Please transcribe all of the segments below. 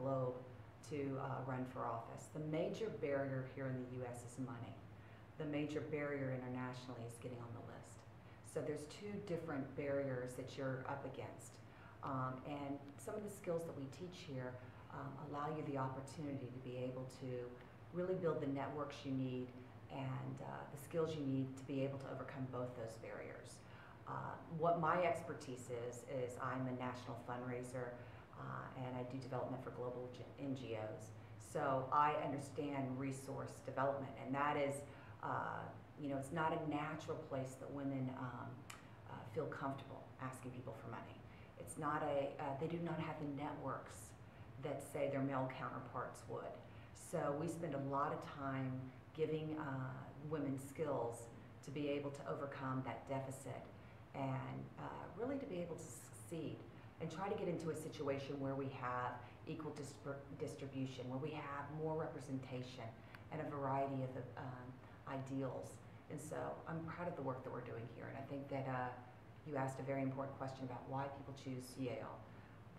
globe to run for office. The major barrier here in the U.S. is money. The major barrier internationally is getting on the list. So there's two different barriers that you're up against. And some of the skills that we teach here allow you the opportunity to be able to really build the networks you need and the skills you need to be able to overcome both those barriers. What my expertise is I'm a national fundraiser and I do development for global NGOs. So I understand resource development, and that is, you know, it's not a natural place that women feel comfortable asking people for money. It's not they do not have the networks that say their male counterparts would. So we spend a lot of time giving women skills to be able to overcome that deficit and really to be able to succeed and try to get into a situation where we have equal distribution, where we have more representation and a variety of ideals. And so I'm proud of the work that we're doing here, and I think that you asked a very important question about why people choose Yale,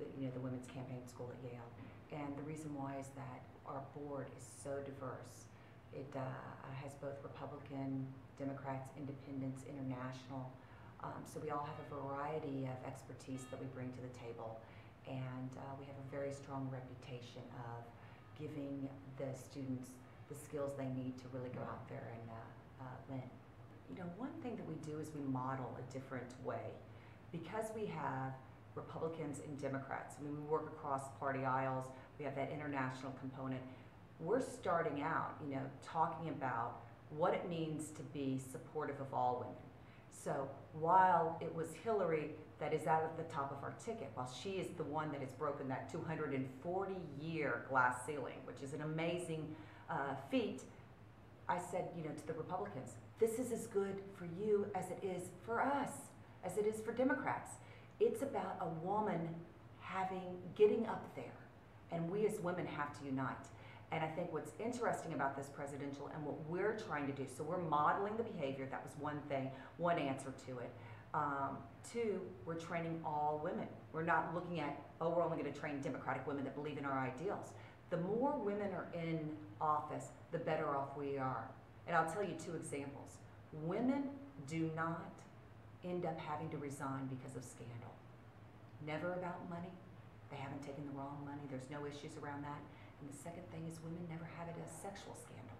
the Women's Campaign School at Yale. And the reason why is that our board is so diverse. It has both Republican, Democrats, Independents, International. So we all have a variety of expertise that we bring to the table, and we have a very strong reputation of giving the students the skills they need to really go out there and win. You know, one thing that we do is we model a different way. Because we have Republicans and Democrats, I mean, we work across party aisles, we have that international component. We're starting out, you know, talking about what it means to be supportive of all women. So while it was Hillary that is out at the top of our ticket, while she is the one that has broken that 240-year glass ceiling, which is an amazing feat, I said, you know, to the Republicans, this is as good for you as it is for us, as it is for Democrats. It's about a woman getting up there, and we as women have to unite. And I think what's interesting about this presidential and what we're trying to do, so we're modeling the behavior, that was one thing, one answer to it. Two, we're training all women. We're not looking at, oh, we're only going to train Democratic women that believe in our ideals. The more women are in office, the better off we are. And I'll tell you two examples. Women do not end up having to resign because of scandal. Never about money. They haven't taken the wrong money. There's no issues around that. And the second thing is women never have it as sexual scandal.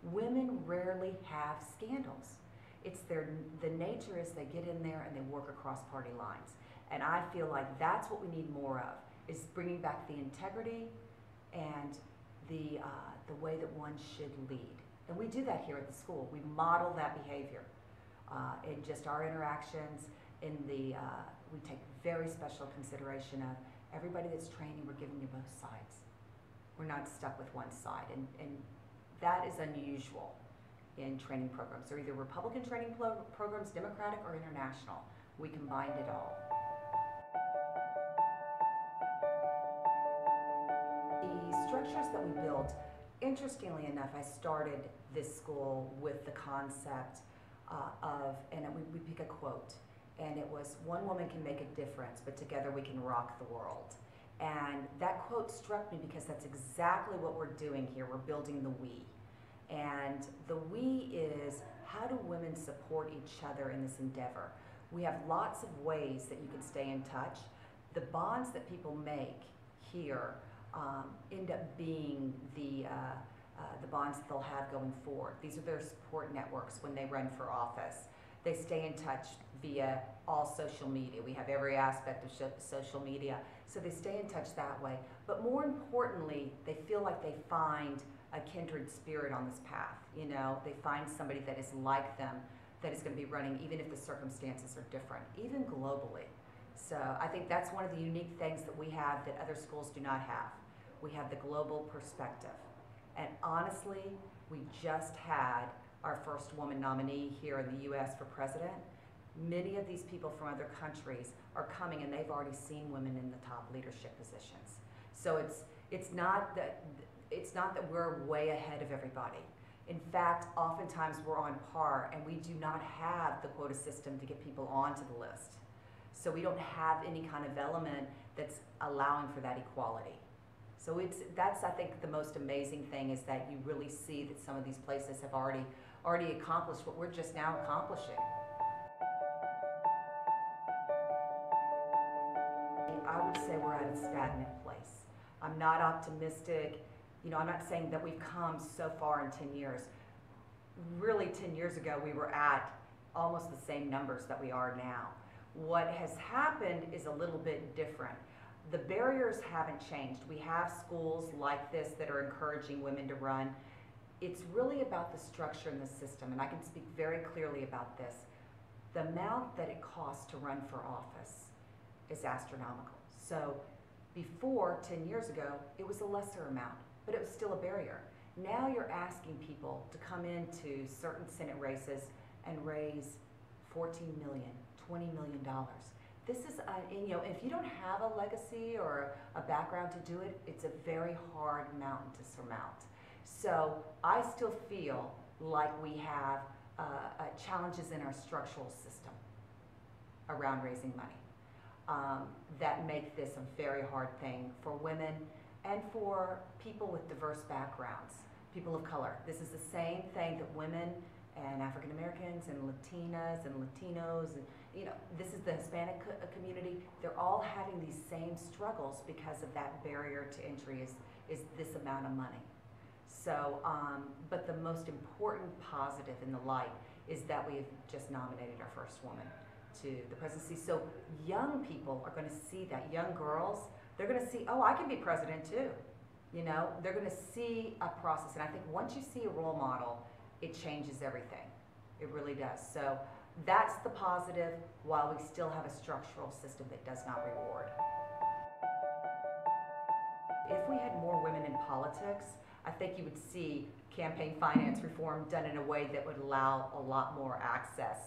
Women rarely have scandals. It's the nature is they get in there and they work across party lines. And I feel like that's what we need more of, is bringing back the integrity and the way that one should lead. And we do that here at the school. We model that behavior in just our interactions. We take very special consideration of everybody that's training. We're giving you both sides. We're not stuck with one side, and that is unusual in training programs. They're either Republican training programs, Democratic, or international. We combined it all. The structures that we built, interestingly enough, I started this school with the concept and we pick a quote, and it was, one woman can make a difference, but together we can rock the world. And that quote struck me because that's exactly what we're doing here. We're building the we. And the we is, how do women support each other in this endeavor? We have lots of ways that you can stay in touch. The bonds that people make here end up being the bonds that they'll have going forward. These are their support networks when they run for office. They stay in touch via all social media. We have every aspect of social media, so they stay in touch that way. But more importantly, they feel like they find a kindred spirit on this path. You know, they find somebody that is like them, that is going to be running, even if the circumstances are different, even globally. So I think that's one of the unique things that we have that other schools do not have. We have the global perspective. And honestly, we just had our first woman nominee here in the U.S. for president. Many of these people from other countries are coming, and they've already seen women in the top leadership positions. So it's not that we're way ahead of everybody. In fact, oftentimes we're on par, and we do not have the quota system to get people onto the list. So we don't have any kind of element that's allowing for that equality. So that's, I think, the most amazing thing, is that you really see that some of these places have already accomplished what we're just now accomplishing. I would say we're at a stagnant place. I'm not optimistic. I'm not saying that we've come so far in 10 years. Really, 10 years ago, we were at almost the same numbers that we are now. What has happened is a little bit different. The barriers haven't changed. We have schools like this that are encouraging women to run. It's really about the structure in the system, and I can speak very clearly about this. The amount that it costs to run for office is astronomical. So before, 10 years ago, it was a lesser amount, but it was still a barrier. Now you're asking people to come into certain Senate races and raise $14 million, $20 million. This is, if you don't have a legacy or a background to do it, it's a very hard mountain to surmount. So I still feel like we have challenges in our structural system around raising money that make this a very hard thing for women and for people with diverse backgrounds, people of color. This is the same thing that women and African Americans and Latinas and Latinos, and this is the Hispanic community. They're all having these same struggles because of that barrier to entry is this amount of money. So, but the most important positive in the light is that we have just nominated our first woman to the presidency. So young people are going to see that. Young girls, they're going to see, oh, I can be president too. They're going to see a process. And I think once you see a role model, it changes everything. It really does. So that's the positive, while we still have a structural system that does not reward. If we had more women in politics, I think you would see campaign finance reform done in a way that would allow a lot more access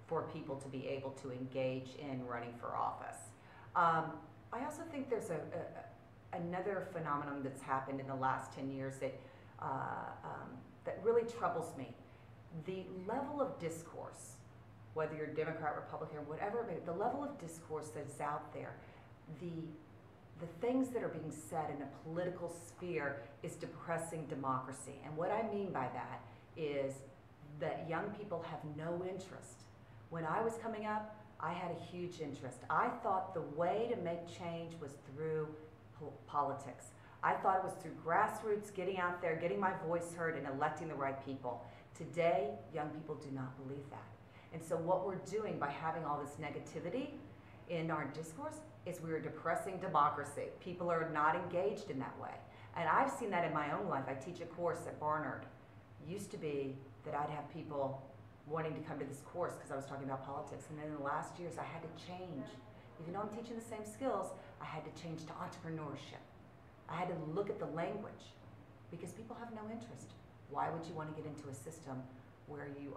for people to be able to engage in running for office. I also think there's another phenomenon that's happened in the last 10 years that that really troubles me. The level of discourse, whether you're Democrat, Republican, whatever, the level of discourse that's out there, the things that are being said in a political sphere is depressing democracy. And what I mean by that is that young people have no interest. When I was coming up, I had a huge interest. I thought the way to make change was through politics. I thought it was through grassroots, getting out there, getting my voice heard, and electing the right people. Today, young people do not believe that. And so what we're doing by having all this negativity in our discourse is we're depressing democracy. People are not engaged in that way. And I've seen that in my own life. I teach a course at Barnard. It used to be that I'd have people wanting to come to this course because I was talking about politics. And then in the last years, I had to change. Even though I'm teaching the same skills, I had to change to entrepreneurship. I had to look at the language because people have no interest. Why would you want to get into a system where you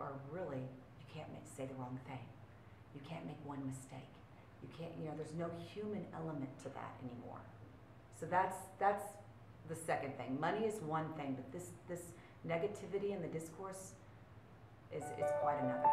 can't say the wrong thing? You can't make one mistake. You can't, there's no human element to that anymore. So that's the second thing. Money is one thing, but this negativity in the discourse is quite another.